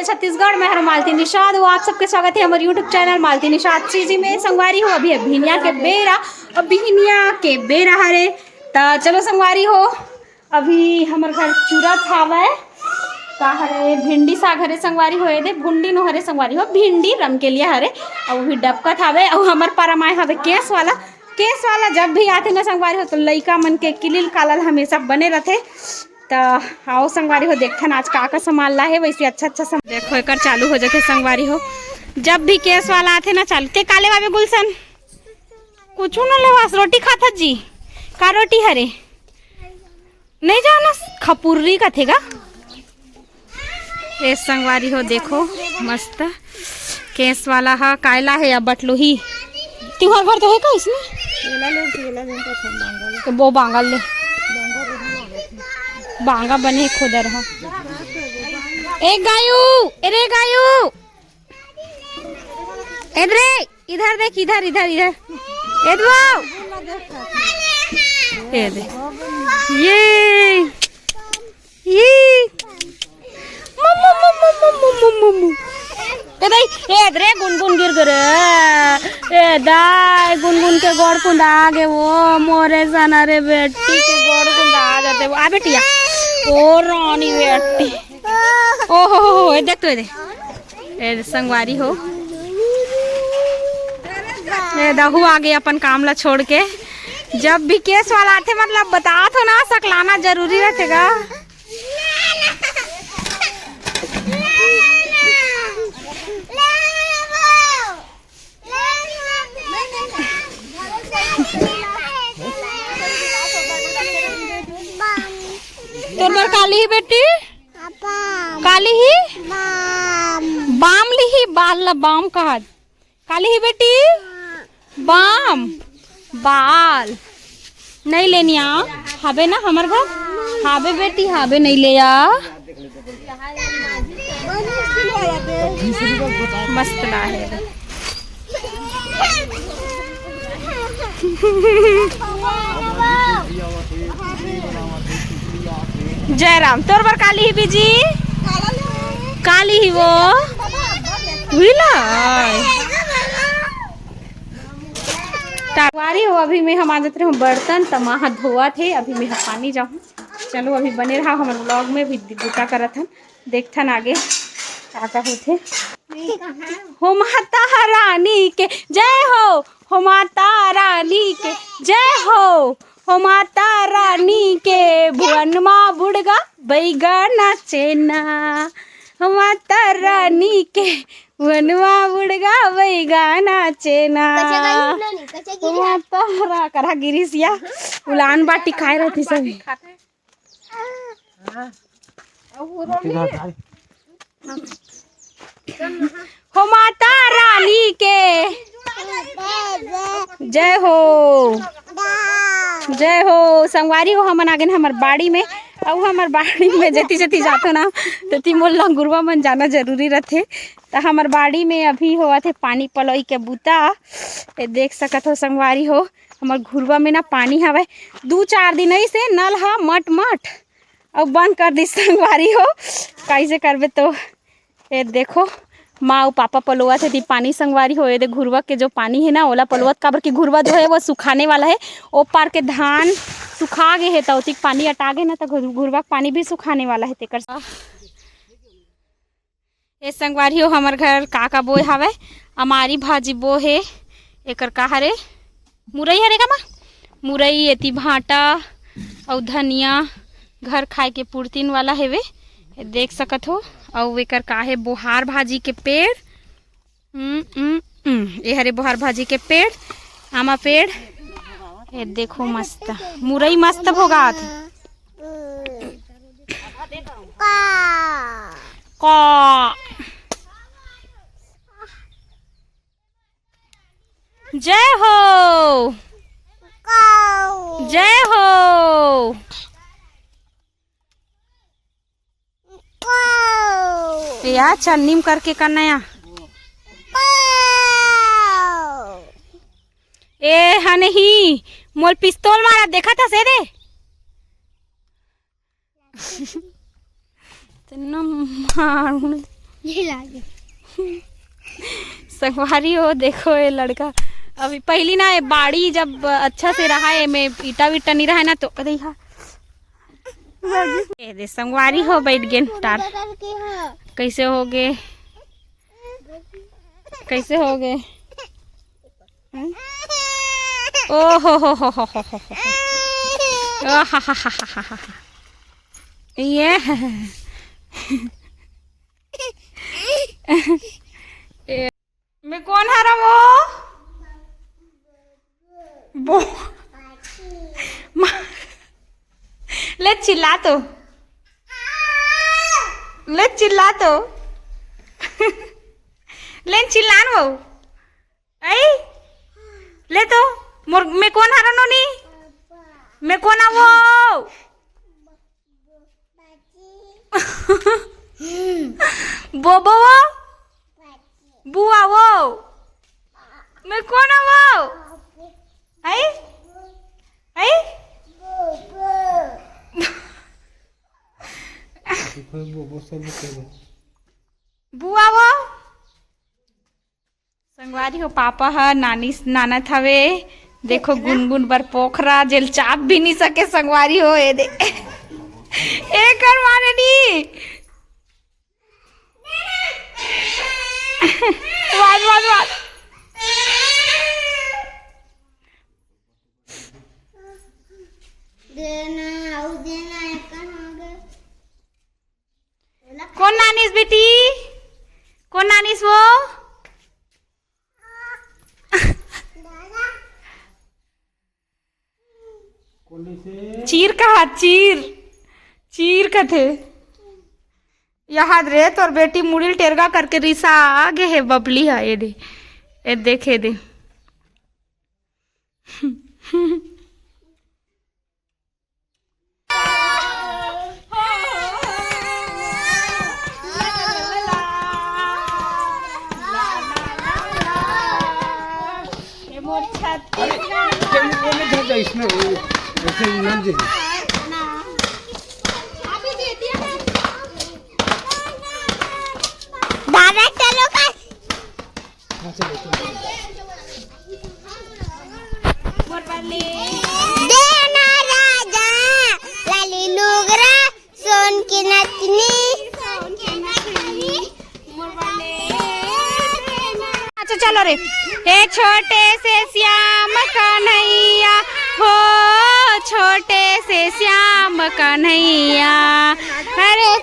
Royal Chhattisgarh. मैं हूं मालती निषाद। वो आप सबके स्वागत है हमारे यूट्यूब चैनल मालती निषाद जी में। संगवारी हो अभी भिनिया के बेरा हरे तो चलो संगवारी हो अभी हमारे घर चूरा खावा है का हरे भिंडी साग हरे संगवारी हो दे भुंडी नो हरे संगवारी हो भिंडी रम के लिए हरे और भी डबका थावे और हमार परमाय हवे केस वाला जब भी आते ना संगवारी हो तो लइका मन के किलिल कालल हमेशा बने रहते। तो आओ संगवारी हो देखथन आज का सामान ला है वैसे अच्छा देखो एक चालू हो जाते संगवारी हो जब भी केस वाला आते ना चालू ते काले बाबे गुलशन कुछ न लेवास रोटी खाता जी का रोटी हरे नहीं जाना खपुर्री का थेगा ये संगवारी हो देखो मस्त केस वाला हा कायला है या बटलो ही त्योहार घर तो है का इसमें तो वो बांगल ले बांगा बने खुदर हा एक गायू इधर इधर देख इधर ये दे ये मम्मू रे गुनगुन गिर गए दाई गुनगुन के गोड़ कुंदा आगे वो मोरे सना रे बेटी के गोड़ कुंदा आ जाते वो आ बेटिया ओ रानी बेटी ओहो देख तो ये संगवारी हो ये दहू आ गई अपन काम ला छोड़ के जब भी केस वाला आते मतलब बता तो ना सकलाना जरूरी रहेगा। तोर काली ही बेटी काली ही बाम ली ही बाल बाम कहा काली ही बेटी बाम बाल नहीं लेनी आ हाबे ना हमार घर हाबे बेटी हाबे नहीं ले आ मस्त ला है जय राम तोर बर काली ही बीजी काली ही वो तारवारी हो अभी मैं हम आ जाते हूँ बर्तन तमा हाथ धोआ थे अभी मैं पानी जाऊँ। चलो अभी बने रहा हमारे ब्लॉग में भी बूटा करत हन देखथन आगे का होते। हो माता रानी के जय हो माता रानी के जय हो माता रानी के भुवन माँ बुड़गा बैगना चेना हो माता रानी के भुवन माँ बुड़गा बैगना चेना हो माता रा करा गिरिसिया उलान बाटी खाए रहती सभी हो माता रानी के जय हो संगवारी हो हमन आगे हमार बाड़ी में और हमार बाड़ी में जती जातो ना तो मोर लंगुरवा मन जाना जरूरी रहते। तो हमार बाड़ी में अभी हुआ थे पानी पलोई के बूता ये देख सकत हो संगवारी हो हमार घुरवा में ना पानी हवे 2-4 दिन से नल हा मट और बंद कर दी संगवारी हो कैसे करबे तो ये देखो माँ और पापा पलोवा थे पानी संगवारी हो दे घुरवा के जो पानी है ना ओला पलोवत काबर की घुरवा जो है वो सुखाने वाला है ओ पार के धान सुखा गए है तो पानी अटा गए ना तो घुरवा पानी भी सुखाने वाला है तेकर ये संगवारी हो हमार घर का बोए हवे हमारी भाजी बो है एक का हरे मुरई हरे का माँ मुरई एती भाटा और धनिया घर खाए के पुरतीन वाला है वे देख सकत हो और एकर का है बोहार भाजी के पेड़ ये हरे बोहार भाजी के पेड़ आमा पेड़ ये देखो मस्त मुरई मस्त भोगा जय हो यार चन्नीम करके करना या ए हने ही मोल पिस्तौल मारा देखा था से दे तेना मारू ये लागे संगवारी हो देखो ये लड़का अभी पहली ना ये बाड़ी जब अच्छा से रहा है में ईटा वीटा नहीं रहा है ना तो देखा ये दे संगवारी हो बैठ गए तार कैसे हो गए कैसे हो गए ओ हो ये मैं कौन हरा वो ले चिल्ला तो ले चिल्ला तो ले चिल्लान वो आई ले तो मोर मैं कौन हरा नोनी मैं कौन आ वो बोबो वो बुआ वो मैं कौन आ वो आई आई बुआ वो संगवारी हो पापा है नानी नाना थावे देखो गुनगुन बर पोखरा जेल चाप भी नहीं सके संगवारी हो ये दे एक मारे नी वाद वाद वाद कौन नानीस बेटी कौन नानीस वो चीर कहा चीर चीर का थे यहाँ रे तोर बेटी मुड़िल टेरगा करके रिसा आगे है बबली है ये दे ये देखे दे इसमें ऐसे इनाम दे दादा चलो का देना राजा लाली लुगरा सोन की नथनी अच्छा चलो रे हे छोटे से श्याम कन्हैया हो छोटे से श्याम कन्हैया अरे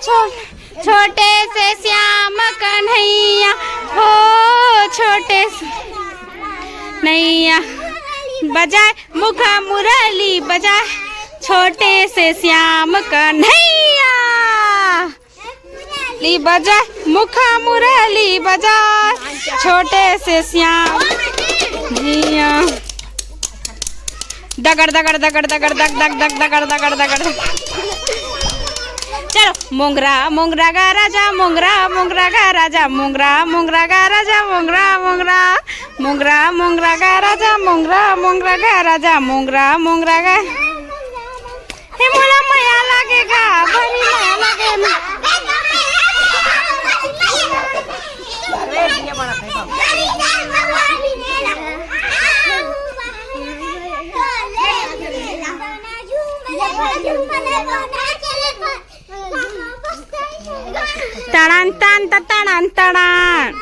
छोटे से श्याम कन्हैया हो छोटे से नैया बजाए मुखा मुरली बजाए छोटे से श्याम कन्हैया ली बजाए मुखा मुरली बजाए छोटे से श्याम जिया दगड़ दगड़ दगड़ दगड़ दग दग दग दगड़ दगड़ दगड़ चलो मोंगरा मोंगरा गा राजा मोंगरा मोंगरा गा राजा मोंगरा मोंगरा गा राजा मोंगरा मोंगरा मोंगरा मोंगरा गा राजा मोंगरा मोंगरा गा राजा मोंगरा मोंगरा गा हे मोला माया लागेगा बड़ी माया लागेगा तड़ान तान तड़ान तड़ान